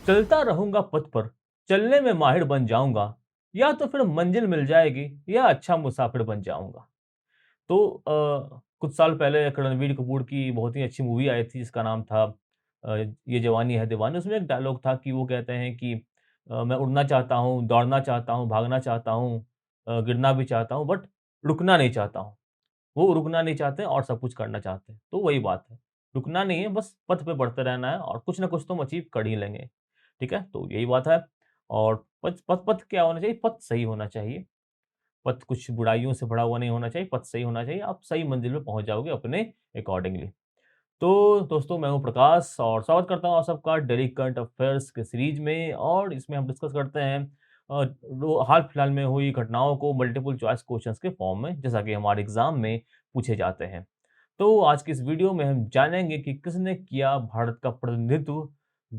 चलता रहूंगा पथ पर, चलने में माहिर बन जाऊंगा, या तो फिर मंजिल मिल जाएगी या अच्छा मुसाफिर बन जाऊंगा। तो कुछ साल पहले एक रणबीर कपूर की बहुत ही अच्छी मूवी आई थी जिसका नाम था ये जवानी है दीवानी। उसमें एक डायलॉग था कि वो कहते हैं कि मैं उड़ना चाहता हूँ, दौड़ना चाहता हूँ, भागना चाहता हूँ, गिरना भी चाहता हूँ, बट रुकना नहीं चाहता हूँ। वो रुकना नहीं चाहते और सब कुछ करना चाहते हैं। तो वही बात है, रुकना नहीं है, बस पथ पे बढ़ते रहना है और कुछ ना कुछ तो हम अचीव कर ही लेंगे। ठीक है? तो यही बात है। और पथ पथ पथ क्या होना चाहिए? पथ सही होना चाहिए। पथ कुछ बुराइयों से भरा हुआ नहीं होना चाहिए, पथ सही होना चाहिए, आप सही मंजिल पे पहुँच जाओगे अपने अकॉर्डिंगली। तो दोस्तों, मैं हूँ प्रकाश और स्वागत करता हूँ आप सबका डेली करंट अफेयर्स के सीरीज में। और इसमें हम डिस्कस करते हैं जो हाल-फिलहाल में हुई घटनाओं को मल्टीपल चॉइस क्वेश्चंस के फॉर्म में, जैसा कि हमारे एग्ज़ाम में पूछे जाते हैं। तो आज की इस वीडियो में हम जानेंगे कि किसने किया भारत का प्रतिनिधित्व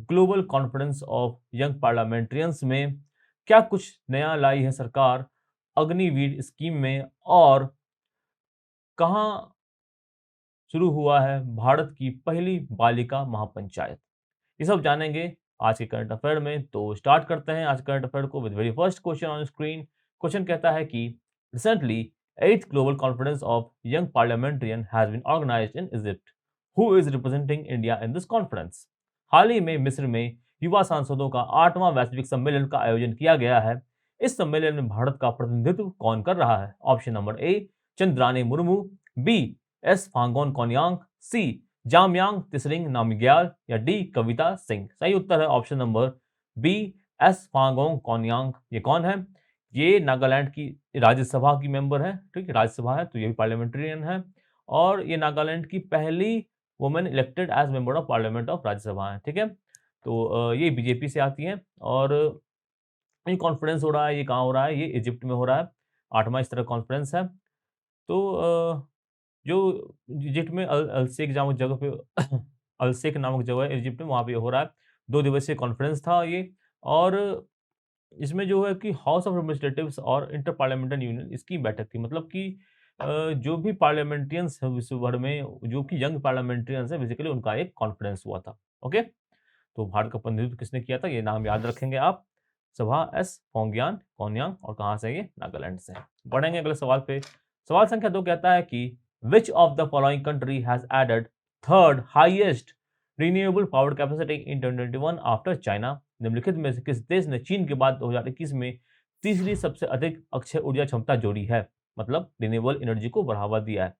global conference of young parliamentarians में, क्या कुछ नया लाई है सरकार अग्निवीर स्कीम में, और कहाँ शुरू हुआ है भारत की पहली बालिका महापंचायत। ये सब जानेंगे आज के करंट अफेयर में। तो स्टार्ट करते हैं आज करंट अफेयर को with very first question on screen. Question कहता है कि recently 8th global conference of young parliamentarian has been organised in Egypt. Who is representing India in this conference? हाल ही में मिस्र में युवा सांसदों का 8वां वैश्विक सम्मेलन का आयोजन किया गया है। इस सम्मेलन में भारत का प्रतिनिधित्व कौन कर रहा है? Option number A Chandrani Murmu, B S Phangnon Konyak, C Jamyang Tsering Namgyal, या डी कविता सिंह। सही उत्तर है option number B S Phangnon Konyak. ये कौन है? ये नागालैंड की राज्यसभा की मेंबर है। ठीक है, राज्यसभा है तो ये भी पार्लियामेंटेरियन है। और ये नागालैंड की पहली women elected as member of parliament of Rajya Sabha है। ठीक है, तो ये बीजेपी से आती हैं। और ये कॉन्फ्रेंस हो रहा है, ये कहाँ हो रहा है? ये इजिप्ट में हो रहा है। 8वां इस तरह कॉन्फ्रेंस है। तो जो इजिप्ट में अल-शेख नामक जगह पे अल-शेख नामक जगह है इजिप्ट में, वहाँ पे हो रहा है। 2 दिवसीय कॉन्फ्रेंस था ये। और इसमें जो है कि हाउस ऑफ रिप्रेजेंटेटिव्स और इंटर पार्लियामेंट्री यूनियन इसकी बैठक थी। मतलब कि जो भी पार्लियामेंटेरियंस हैं विश्व भर में, जो कि यंग पार्लियामेंटेरियंस हैं, बेसिकली उनका एक कॉन्फ्रेंस हुआ था। ओके? तो भारत का प्रतिनिधित्व किसने किया था? ये नाम याद रखेंगे आप। सभा एस फोंगियान कोन्यांग, और कहाँ से है ये? नागालैंड से है। बढ़ेंगे अगले सवाल पे। सवाल संख्या 2 कहता है कि which of the following country has added third highest renewable power capacity in 2021 after China? निम्नलिखित में से किस देश ने चीन के बाद 2021 में तीसरी सबसे अधिक अक्षय ऊर्जा क्षमता जोड़ी है? मतलब रिन्यूएबल एनर्जी को बढ़ावा दिया है।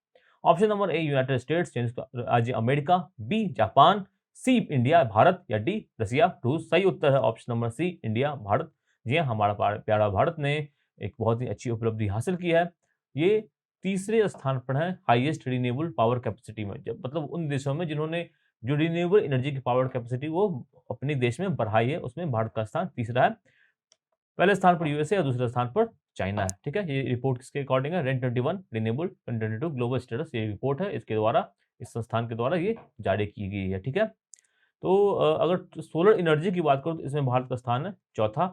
Option number A United States, संयुक्त राज्य America, B Japan, C India Bharat, या डी रसिया रूस। सही उत्तर है option number C India Bharat. जी हाँ, हमारा प्यारा भारत ने एक बहुत ही अच्छी उपलब्धि हासिल की है। ये तीसरे स्थान पर है हाईएस्ट रिन्यूएबल पावर कैपेसिटी में। जब मतलब उन देशों में जिन्होंने जो रिन्यूएबल एनर्जी की पावर कैपेसिटी वो अपने देश में बढ़ाई है, उसमें भारत का स्थान तीसरा है। पहले स्थान पर यूएसए और दूसरे स्थान पर चाइना है। ठीक है, ये रिपोर्ट किसके अकॉर्डिंग है? रेन 21 रिन्यूएबल 2022 ग्लोबल स्टेटस, ये रिपोर्ट है, इसके द्वारा, इस संस्थान के द्वारा ये जारी की गई है। ठीक है, तो अगर सोलर एनर्जी की बात करूँ तो इसमें भारत का स्थान है चौथा।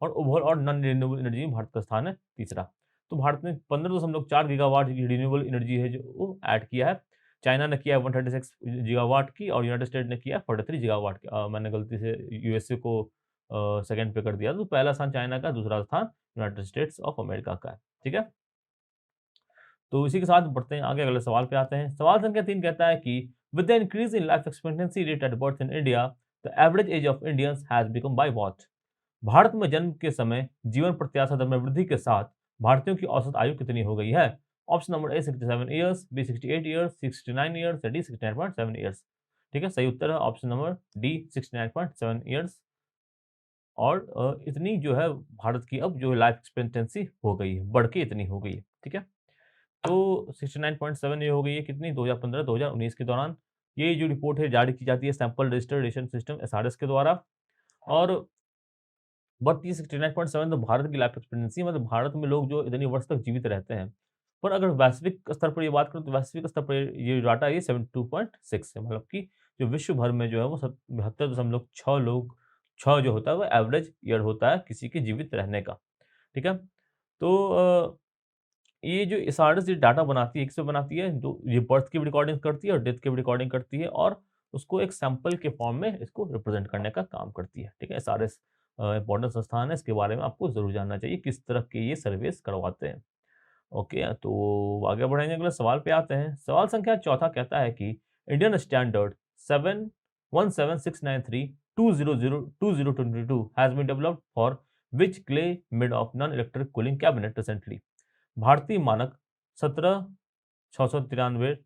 और ओवरऑल और नॉन रिन्यूएबल एनर्जी में भारत का स्थान है तीसरा। तो भारत ने 15.4 गीगावाट की रिन्यूएबल एनर्जी है जो वो ऐड किया है। चाइना ने किया है 136 गीगावाट की, और यूनाइटेड स्टेट ने किया है 43 गीगावाट की। मैंने गलती से यूएसए को सेकंड पे कर दिया, तो पहला स्थान चाइना का, दूसरा स्थान यूनाइटेड स्टेट्स ऑफ अमेरिका का है। ठीक है, तो इसी के साथ बढ़ते हैं आगे, अगले सवाल पे आते हैं। सवाल संख्या 3 कहता है कि with the increase in life expectancy rate at birth in India, the average age of Indians has become by what? Bharat में जन्म के समय जीवन प्रत्याशा दर में वृद्धि के साथ भारतीयों की औसत आयु कितनी हो गई है? Option number A 67 years, B 68 years, 69 years, या डी 69.7 ईयर्स। ठीक है, सही उत्तर है ऑप्शन नंबर डी 69.7 ईयर्स। और इतनी जो है भारत की अब जो लाइफ एक्सपेक्टेंसी हो गई है, बढ़ के इतनी हो गई है। ठीक है, तो 69.7 ये हो गई है कितनी? 2015-2019 के दौरान। ये जो रिपोर्ट है जारी की जाती है सैंपल रजिस्ट्रेशन सिस्टम एसआरएस के द्वारा। और बट ये 69.7 तो भारत की लाइफ एक्सपेक्टेंसी है, मतलब भारत में लोग जो इतनी वर्ष तक जीवित रहते हैं। पर अगर वैश्विक स्तर पर ये बात करूँ तो वैश्विक स्तर पर ये डाटा ये 72.6 है। मतलब कि जो विश्व भर में जो है वो 72.6 लोग, 6 जो होता है वो एवरेज ईयर होता है किसी के जीवित रहने का। ठीक है, तो ये जो एसआरएस जो डाटा बनाती है, किसपे बनाती है? जो ये बर्थ की भी रिकॉर्डिंग करती है और डेथ की भी रिकॉर्डिंग करती है, और उसको एक सैंपल के फॉर्म में इसको रिप्रेजेंट करने का काम करती है। ठीक है, एसआरएस इम्पोर्टेंट संस्थान है, इसके बारे में आपको ज़रूर जानना चाहिए, किस तरह के ये सर्विस करवाते हैं। ओके, तो आगे बढ़ेंगे, अगले सवाल पे आते हैं। सवाल संख्या चौथा कहता है कि Indian standard 7 17693 2022 has been developed for which clay made of non electric cooling cabinet recently. भारतीय मानक 17 693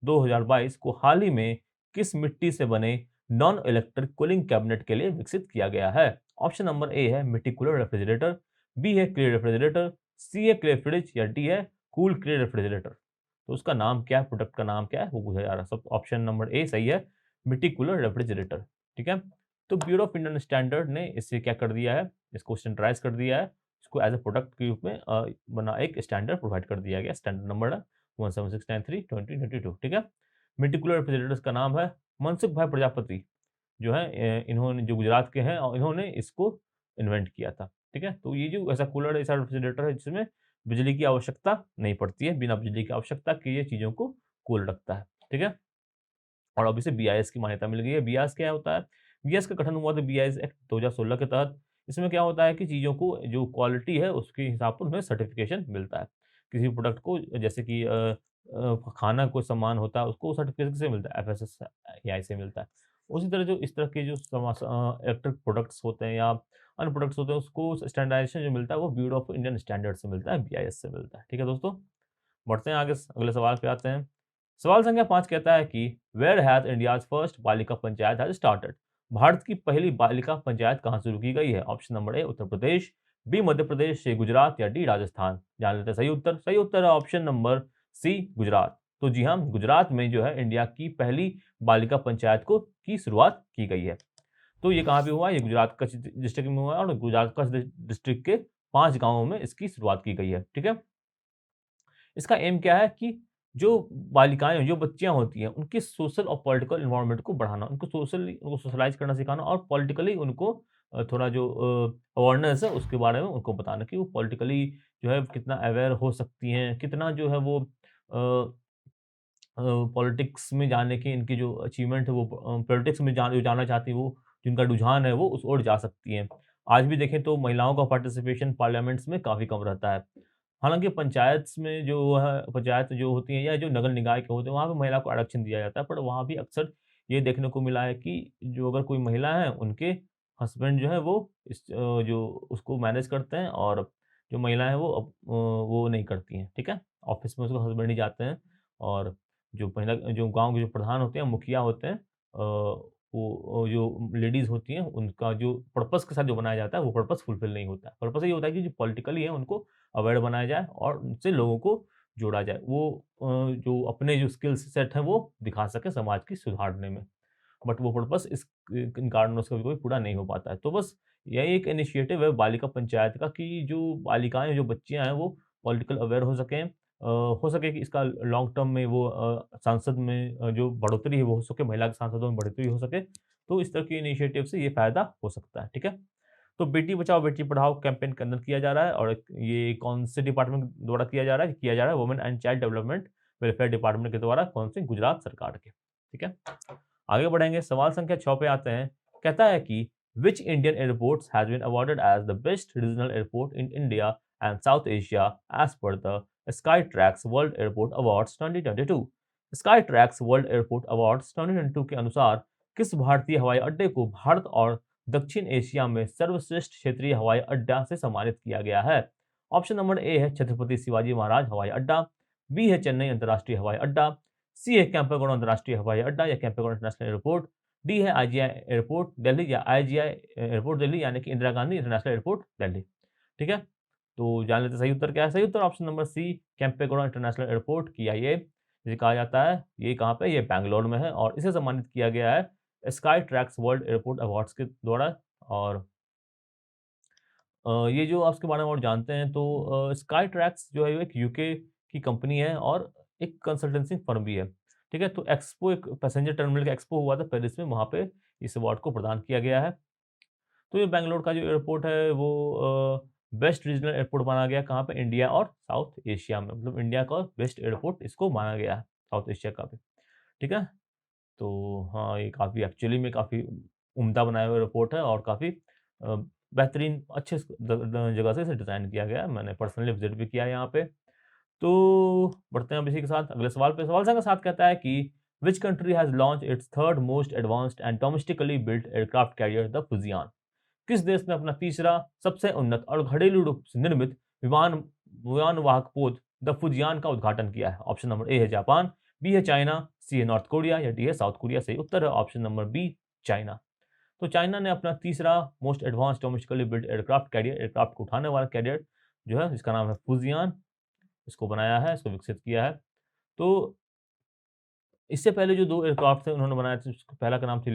2022 को हाल ही में किस मिट्टी से बने नॉन इलेक्ट्रिक कूलिंग कैबिनेट के लिए विकसित किया गया है? ऑप्शन नंबर ए है मिट्टी कूलर रेफ्रिजरेटर, बी है क्ले रेफ्रिजरेटर, सी है क्ले फ्रिज या डी है कूल क्ले रेफ्रिजरेटर। तो उसका नाम क्या है, प्रोडक्ट का नाम क्या है, वो पूछा जा रहा है। सब ऑप्शन नंबर ए सही है, मिट्टी कूलर रेफ्रिजरेटर। ठीक है, तो ब्यूरो ऑफ इंडियन स्टैंडर्ड ने इससे क्या कर दिया है, इसको स्टैंडर्डाइज कर दिया है, इसको एज ए प्रोडक्ट के रूप में बना एक स्टैंडर्ड प्रोवाइड कर दिया गया। स्टैंडर्ड नंबर है 17693/2022। ठीक है, मेटिकुलर रेफ्रिजरेटर्स का नाम है मनसुख भाई प्रजापति, जो है इन्होंने जो गुजरात के हैं और इन्होंने इसको इन्वेंट किया था। ठीक है, तो ये जो ऐसा कूलर ऐसा रेफ्रिजरेटर है जिसमें बिजली की आवश्यकता नहीं पड़ती है, बिना बिजली की आवश्यकता के ये चीज़ों को कूल रखता है। ठीक है, और अब इसे बीआईएस की मान्यता मिल गई है। बीआईएस क्या होता है? बीआईएस का गठन हुआ था बीआईएस एक्ट 2016 के तहत। इसमें क्या होता है कि चीज़ों को जो क्वालिटी है उसके हिसाब पर उन्हें सर्टिफ़िकेशन मिलता है। किसी प्रोडक्ट को जैसे कि खाना कोई सामान होता है उसको सर्टिफ़िकेशन किससे मिलता है? एफएसएसएआई से मिलता है। उसी तरह जो इस तरह के जो इलेक्ट्रिक प्रोडक्ट्स होते हैं या अन्य प्रोडक्ट्स होते हैं उसको स्टैंडर्डाइज़ेशन जो मिलता है वो ब्यूरो ऑफ इंडियन स्टैंडर्ड से मिलता है, बीआईएस से मिलता है। ठीक है दोस्तों? बढ़ते हैं आगे, अगले सवाल पे आते हैं। सवाल संख्या 5 कहता है कि वेयर हैज़ इंडियाज़ फर्स्ट बालिका पंचायत हैज़ स्टार्टेड। भारत की पहली बालिका पंचायत कहाँ शुरू की गई है? Option number A Uttar Pradesh, B Madhya Pradesh, C Gujarat या डी राजस्थान। जान लेते हैं सही उत्तर। सही उत्तर है ऑप्शन नंबर सी गुजरात। तो जी हाँ, गुजरात में जो है इंडिया की पहली बालिका पंचायत को की शुरुआत की गई है। तो ये कहाँ पे हुआ? ये गुजरात कच्छ डिस्ट्रिक्ट में हुआ है और गुजरात कच्छ डिस्ट्रिक्ट के 5 गाँवों में इसकी शुरुआत की गई है। ठीक है? इसका एम क्या है कि जो बालिकाएँ, जो बच्चियाँ होती हैं, उनके सोशल और पॉलिटिकल एनवायरनमेंट को बढ़ाना, उनको सोशलाइज़ करना सिखाना और पॉलिटिकली उनको थोड़ा जो अवेयरनेस है उसके बारे में उनको बताना कि वो पॉलिटिकली जो है कितना अवेयर हो सकती हैं, कितना जो है वो पॉलिटिक्स में जाने की इनकी जो अचीवमेंट है वो पॉलिटिक्स में जो जाना चाहती हैं वो, जिनका रुझान है वो उस ओर जा सकती हैं। आज भी देखें तो महिलाओं का पार्टिसिपेशन पार्लियामेंट्स में काफ़ी कम रहता है। हालाँकि पंचायत्स में जो है पंचायत जो होती हैं या जो नगर निकाय के होते हैं, वहाँ पे महिला को आरक्षण दिया जाता है, पर वहाँ भी अक्सर ये देखने को मिला है कि जो अगर कोई महिला है, उनके हस्बैंड जो है वो जो उसको मैनेज करते हैं और जो महिलाएँ हैं वो नहीं करती हैं, ठीक है? ऑफ़िस में उसके हस्बैंड ही जाते हैं और जो महिला जो गाँव के जो प्रधान होते हैं, मुखिया होते हैं वो जो लेडीज़ होती हैं, उनका जो पर्पज़ के साथ जो बनाया जाता है, वो पर्पज़ फुलफ़िल नहीं होता है। पर्पज़ ये होता है कि जो पॉलिटिकली है, उनको अवेयर बनाया जाए और उनसे लोगों को जोड़ा जाए। वो जो अपने जो स्किल सेट हैं, वो दिखा सकें समाज की सुधारने में। बट वो पर्पज़ इन कारणों से कभी-कभी पूरा नहीं हो पाता है। तो बस यही एक इनिशिएटिव है बालिका पंचायत का कि जो बालिकाएँ, जो बच्चियाँ हैं, वो पॉलिटिकल अवेयर हो सकें। हो सके कि इसका लॉन्ग टर्म में वो सांसद में जो बढ़ोतरी है वो हो सके, महिला के सांसदों में बढ़ोतरी हो सके। तो इस तरह के इनिशिएटिव से ये फ़ायदा हो सकता है, ठीक है? तो बेटी बचाओ बेटी पढ़ाओ कैंपेन के अंदर किया जा रहा है और ये कौन से डिपार्टमेंट द्वारा किया जा रहा है? किया जा रहा है women and child development welfare department के द्वारा, कौन से? गुजरात सरकार के, ठीक है? आगे बढ़ेंगे, सवाल संख्या 6 पे आते हैं। कहता है कि which Indian airports has been awarded as the best regional airport in India and South Asia as per the Skytrax world airport awards 2022। Skytrax world airport awards 2022 के अनुसार किस भारतीय हवाई अड्डे को भारत और दक्षिण एशिया में सर्वश्रेष्ठ क्षेत्रीय हवाई अड्डा से सम्मानित किया गया है? ऑप्शन नंबर ए है छत्रपति शिवाजी महाराज हवाई अड्डा, बी है चेन्नई अंतर्राष्ट्रीय हवाई अड्डा, सी है कैंपेगौड़ा अंतर्राष्ट्रीय हवाई अड्डा या कैंपेगौड़ा इंटरनेशनल एयरपोर्ट, डी है आईजीआई एयरपोर्ट दिल्ली या आईजीआई एयरपोर्ट दिल्ली यानी कि इंदिरा गांधी इंटरनेशनल एयरपोर्ट दिल्ली। ठीक है, तो जान लेते हैं सही उत्तर क्या है। सही उत्तर option number C Kempegowda international airport की ये जिसे कहा जाता है, ये कहाँ पे? ये बैंगलोर में है और इसे सम्मानित किया गया है sky tracks world airport awards के द्वारा। और ये जो आप इसके बारे में और जानते हैं तो स्काई ट्रैक्स जो है वो एक यूके की कंपनी है और एक कंसल्टेंसी फर्म भी है। ठीक है, तो एक्सपो एक पैसेंजर टर्मिनल का एक्सपो हुआ था पेरिस में, वहाँ पे इस अवार्ड को प्रदान किया गया है। तो ये बैंगलोर का जो एयरपोर्ट है वो बेस्ट रीजनल एयरपोर्ट माना गया कहाँ पे? इंडिया और साउथ एशिया में, मतलब इंडिया का बेस्ट एयरपोर्ट इसको माना गया है, साउथ एशिया का भी। ठीक है? तो हाँ, ये काफ़ी एक्चुअली में काफ़ी उम्दा बनाया हुआ रिपोर्ट है और काफ़ी बेहतरीन अच्छे स द द जगह से इसे डिज़ाइन किया गया है। मैंने पर्सनली विज़िट भी किया है यहाँ पे। तो बढ़ते हैं अब इसी के साथ अगले सवाल पे। सवाल संख्या 7 कहता है कि which country has launched it's third most advanced and domestically built aircraft carrier the Fujian? किस देश ने अपना तीसरा सबसे उन्नत और घरेलू रूप से निर्मित विमान वाहक पोत द फुजियान का उद्घाटन किया है? ऑप्शन नंबर ए है जापान, बी है चाइना, सी है नॉर्थ कोरिया या डी है साउथ कोरिया। सही उत्तर है ऑप्शन नंबर बी चाइना। तो चाइना ने अपना तीसरा most advanced domestically built aircraft carrier aircraft को उठाने वाला कैरियर जो है जिसका नाम है फुजियान, इसको बनाया है, इसको विकसित किया है। तो इससे पहले जो 2 एयरक्राफ्ट थे उन्होंने बनाए थे, उसका पहला का नाम था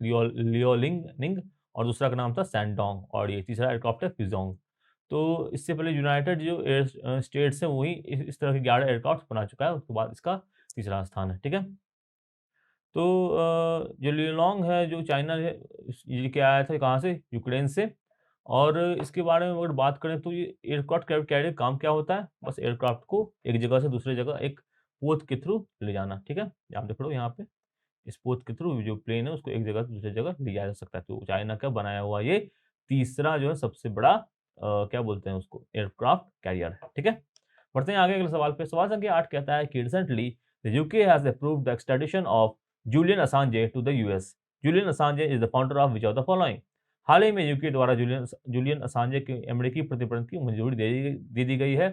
लियोलिंग निंग और दूसरा का नाम था सैंडोंग और ये तीसरा एयरक्राफ्ट है फिज़ोंग। तो इससे पहले यूनाइटेड जो स्टेट्स हैं वही इस तरह के 11 एयरक्राफ्ट बना चुका है, उसके बाद इसका तीसरा स्थान है, ठीक है? तो जो लियोलॉन्ग है जो चाइना है ये लेके आया था कहाँ से? यूक्रेन से और इसके बारे में अगर बात करें तो ये एयरक्राफ्ट कैरियर काम क्या होता है? बस एयरक्राफ्ट को एक जगह से दूसरी जगह एक पोत के थ्रू ले जाना, ठीक है? आप देख लो यहाँ पे इस पोत के थ्रू जो प्लेन है उसको एक जगह से दूसरी जगह ले जाया जा सकता है। तो चाइना का बनाया हुआ ये तीसरा जो है सबसे बड़ा क्या बोलते हैं उसको एयरक्राफ्ट कैरियर है, ठीक है? बढ़ते हैं आगे अगले सवाल पे। सवाल संख्या 8 कहता है कि recently the UK has approved the extradition of Julian Assange to the US. Julian Assange is the founder of which of the following? हाल ही में यूके द्वारा जूलियन असांजे के अमेरिकी प्रतिबंध की मंजूरी दे दी गई है।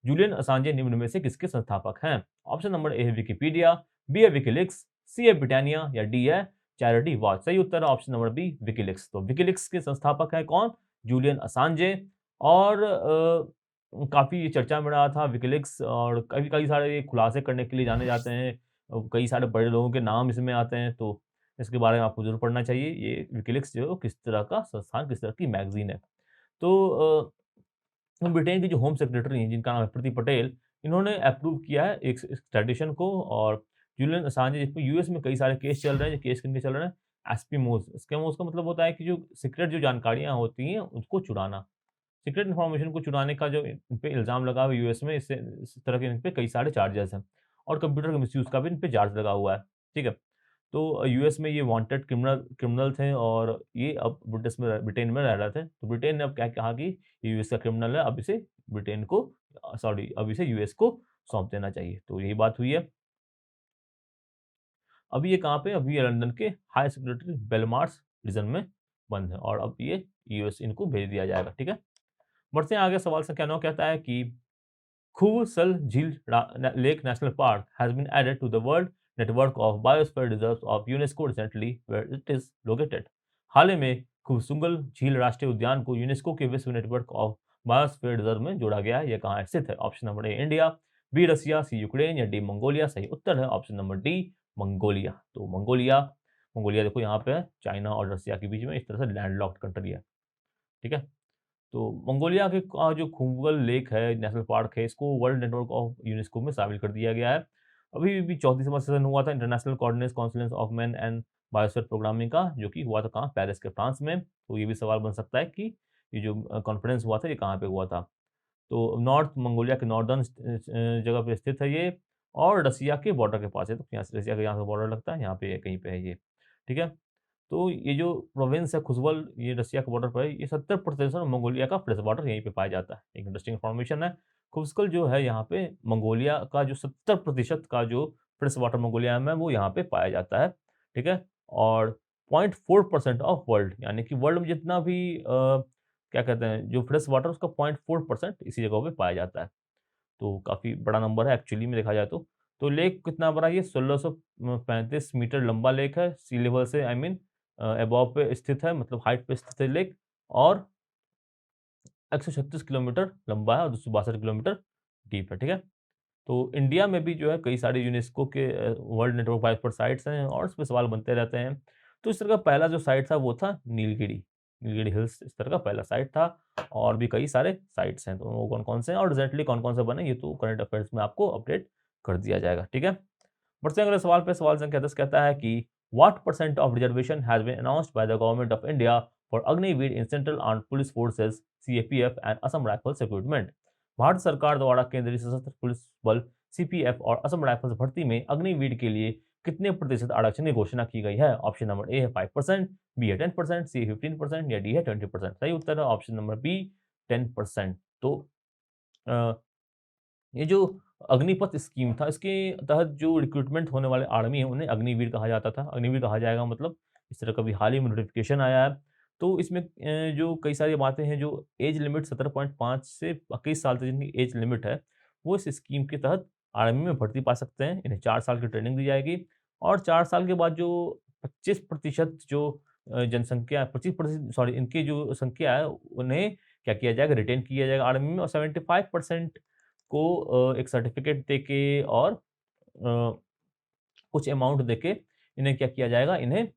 जूलियन असांजे निम्न में से किसके संस्थापक हैं? ऑप्शन नंबर ए है विकिपीडिया, बी है विकिलीक्स, सी है ब्रिटानिया या डी है चैरिटी वॉच। सही उत्तर है ऑप्शन नंबर बी विकिलीक्स। तो विकिलीक्स के संस्थापक हैं कौन? जूलियन असांजे और काफ़ी चर्चा में रहा था विकिलीक्स और कई सारे खुलासे करने के लिए जाने जाते हैं। कई सारे बड़े लोगों के नाम इसमें आते हैं, तो इसके बारे में आपको ज़रूर पढ़ना चाहिए। ये विकिलीक्स जो है वो किस तरह का संस्थान, किस तरह की मैगज़ीन है। तो ब्रिटेन की जो होम सेक्रेटरी हैं, जिनका नाम है प्रीति पटेल, इन्होंने अप्रूव किया है एक एक्सट्राडिशन को और जूलियन असांजे जिस पे यूएस में कई सारे केस चल रहे हैं, जो केस किनके चल रहे हैं? एस्पिमोज़। एस्किमोज़ का मतलब होता है कि जो सीक्रेट जो जानकारियाँ होती हैं, उसको चुराना। सीक्रेट इन्फॉर्मेशन को चुराने का जो इन पे इल्ज़ाम लगा हुआ है यूएस में, इससे इस तरह के इन पे कई सारे चार्जेज़ हैं और कंप्यूटर के मिसयूज़ का भी इन पे चार्ज लगा हुआ है, ठीक है? तो यूएस में ये वांटेड क्रिमिनल थे और ये अब ब्रिटेन में रह रहे थे। तो ब्रिटेन ने अब क्या कहा कि ये यूएस का क्रिमिनल है, अब इसे ब्रिटेन को अब इसे यूएस को सौंप देना चाहिए। तो यही बात हुई है। अभी ये कहाँ पे? अभी ये लंदन के हाई सिक्योरिटी बेलमार्स प्रिज़न में बंद है और अब ये यूएस इनको भेज दिया जाएगा, ठीक है? बढ़ते हैं आगे सवाल संख्या 9 कहता है कि Khuvsal सल झील lake national park has been added to the world network of biosphere reserves of UNESCO recently where it is located. हाल ही में खुबसुंगल झील राष्ट्रीय उद्यान को यूनेस्को के विश्व नेटवर्क ऑफ बायोस्फीयर रिजर्व में जोड़ा गया है। यह कहाँ स्थित है? Option number A India, B Russia, C Ukraine या डी मंगोलिया। सही उत्तर है ऑप्शन नंबर डी मंगोलिया। तो मंगोलिया मंगोलिया देखो यहाँ पे है चाइना और रसिया के बीच में इस तरह से लैंडलॉक्ड कंट्री है, ठीक है? तो मंगोलिया के का जो खुंगल लेक है, नेशनल पार्क है, इसको वर्ल्ड नेटवर्क ऑफ यूनेस्को में शामिल कर दिया गया है। अभी भी 34वां सेशन हुआ था international coordination council of man and biosphere programming का, जो कि हुआ था कहाँ? पेरिस के फ्रांस में। तो ये भी सवाल बन सकता है कि ये जो कॉन्फ्रेंस हुआ था, ये कहाँ पे हुआ था? तो नॉर्थ मंगोलिया के नॉर्दर्न जगह पे स्थित है ये और रसिया के बॉर्डर के पास है। तो यहाँ से रसिया का यहाँ से बॉर्डर लगता है, यहाँ पे कहीं पे है ये, ठीक है? तो ये जो प्रोविंस है खुशबल, ये रसिया के बॉर्डर पर है, ये 70% मंगोलिया का फ्रेश वाटर यहीं पे पाया जाता है। एक इंटरेस्टिंग इन्फॉर्मेशन है। खुशकल जो है यहाँ पे मंगोलिया का जो 70% का जो फ्रेश वाटर मंगोलिया में वो यहाँ पे पाया जाता है, ठीक है? और 0.4% ऑफ वर्ल्ड यानी कि वर्ल्ड में जितना भी क्या कहते हैं जो फ्रेश वाटर उसका 0.4% इसी जगह पे पाया जाता है। तो काफ़ी बड़ा नंबर है एक्चुअली में देखा जाए तो। तो लेक कितना बड़ा है ये 1635 मीटर लंबा लेक है, सी लेवल से आई मीन अबव पे स्थित है मतलब हाइट पे स्थित है लेक और 136 किलोमीटर लंबा है और 262 किलोमीटर डीप है, ठीक है? तो इंडिया में भी जो है कई सारे यूनेस्को के वर्ल्ड नेटवर्क बायोस्फीयर साइट्स हैं और इस पे सवाल बनते रहते हैं। तो इस तरह का पहला जो साइट था वो था नीलगिरी, नीलगिरी हिल्स इस तरह का पहला साइट था और भी कई सारे साइट्स हैं। तो वो कौन-कौन से हैं और रिसेंटली कौन-कौन से बने ये तो करंट अफेयर्स में आपको अपडेट कर दिया जाएगा, ठीक है? बढ़ते हैं अगले सवाल पे। सवाल संख्या 10 कहता है कि what percent of reservation has been announced by the government of India for Agniveer in central armed police forces CAPF and Assam rifles recruitment? भारत सरकार द्वारा केंद्रीय सशस्त्र पुलिस बल सीपीएफ और असम राइफल्स भर्ती में अग्निवीर के लिए कितने प्रतिशत आरक्षण की घोषणा की गई है? ऑप्शन नंबर ए है 5%, बी है 10%, सी है 15% या डी है 20%। सही उत्तर है ऑप्शन नंबर बी 10%। तो अ, ये जो अग्निपथ स्कीम था, इसके तहत जो रिक्रूटमेंट होने वाले आर्मी है, उन्हें अग्निवीर कहा जाता था। अग्निवीर कहा जाएगा मतलब इस तरह का अभी हाल ही में नोटिफ़िकेशन आया है। तो इसमें जो कई सारी बातें हैं, जो एज लिमिट 17.5 से 21 साल तक जिनकी एज लिमिट है, वो इस स्कीम के तहत आर्मी में भर्ती पा सकते हैं। इन्हें 4 साल की ट्रेनिंग दी जाएगी और 4 साल के बाद जो 25% जो जनसंख्या 25% सॉरी इनकी जो संख्या है, उन्हें क्या किया जाएगा, रिटेन किया जाएगा आर्मी में और 75% को एक सर्टिफ़िकेट देके और कुछ अमाउंट देके इन्हें क्या किया जाएगा, इन्हें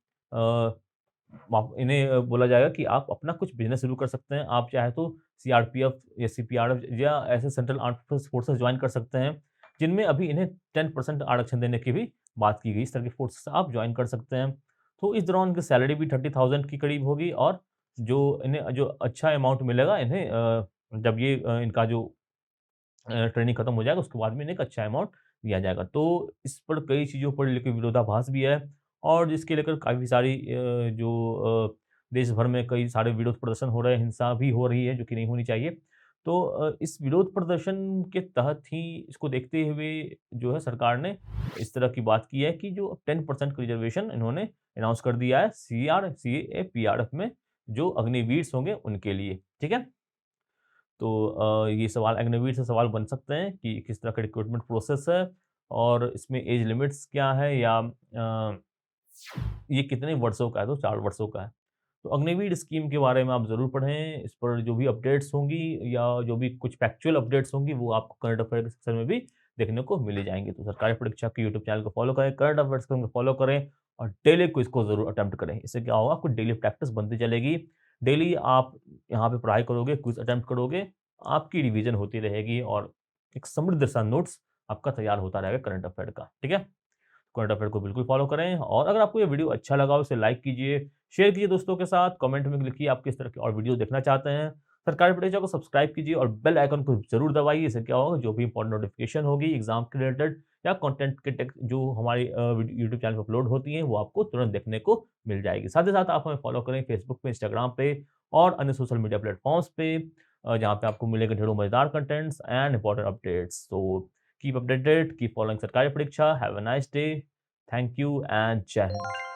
बोला जाएगा कि आप अपना कुछ बिज़नेस शुरू कर सकते हैं। आप चाहे तो सीआरपीएफ या सीपीआरएफ या ऐसे सेंट्रल आर्म्ड फोर्सेस जॉइन कर सकते हैं, जिनमें अभी इन्हें 10% आरक्षण देने की भी बात की गई। इस तरह की फोर्सेस आप जॉइन कर सकते हैं। तो इस दौरान इनकी सैलरी भी 30,000 के करीब होगी और जो इन्हें जो अच्छा अमाउंट मिलेगा इन्हें जब ये इनका जो ट्रेनिंग खत्म हो जाएगा, उसके बाद में इन्हें एक अच्छा अमाउंट दिया जाएगा। तो इस पर कई चीज़ों पर लेके विरोधाभास भी है और जिसके लेकर काफ़ी सारी देश भर में कई सारे विरोध प्रदर्शन हो रहे हैं, हिंसा भी हो रही है, जो कि नहीं होनी चाहिए। तो इस विरोध प्रदर्शन के तहत ही इसको देखते हुए जो है सरकार ने इस तरह की बात की है कि जो 10% का रिज़र्वेशन इन्होंने अनाउंस कर दिया है सीएपीआरएफ में जो अग्निवीर्स होंगे उनके लिए, ठीक है? तो ये सवाल अग्निवीर से सवाल बन सकते हैं कि किस तरह का रिक्रूटमेंट प्रोसेस है और इसमें एज लिमिट्स क्या है या ये कितने वर्षों का है, तो 4 वर्षों का है। तो अग्निवीर स्कीम के बारे में आप ज़रूर पढ़ें, इस पर जो भी अपडेट्स होंगी या जो भी कुछ फैक्चुअल अपडेट्स होंगी, वो आपको करंट अफेयर के सेक्शन में भी देखने को मिल ही जाएँगी। तो सरकारी परीक्षा के यूट्यूब चैनल को फॉलो करें, करंट अफेयर्स को फॉलो करें और डेली क्विज़ को ज़रूर अटेम्प्ट करें। इससे क्या होगा, आपको डेली प्रैक्टिस बनती चलेगी। डेली आप यहाँ पे पढ़ाई करोगे, क्विज़ अटेम्प्ट करोगे, आपकी रिवीजन होती रहेगी और एक समृद्ध सा नोट्स आपका तैयार होता रहेगा करंट अफेयर का, ठीक है? करंट अफेयर को बिल्कुल फॉलो करें और अगर आपको ये वीडियो अच्छा लगा हो, इसे लाइक कीजिए, शेयर कीजिए दोस्तों के साथ, कमेंट में लिखिए आप किस तरह की और वीडियो देखना चाहते हैं। सरकारी परीक्षा को सब्सक्राइब कीजिए और बेल आइकन को ज़रूर दबाइए। इससे क्या होगा, जो भी इम्पोर्टेंट नोटिफ़िकेशन होगी एग्ज़ाम के रिलेटेड या कंटेंट के टेक जो हमारी यूट्यूब चैनल पे अपलोड होती हैं, वो आपको तुरंत देखने को मिल जाएगी। साथ ही साथ आप हमें फॉलो करें फेसबुक पे, इंस्टाग्राम पे और अन्य सोशल मीडिया प्लेटफ़ॉर्म्स पे जहाँ पे आपको मिलेंगे ढेरों मज़ेदार contents and important updates. So keep updated, keep following सरकारी परीक्षा। Have a nice day. Thank you and Jai Hind.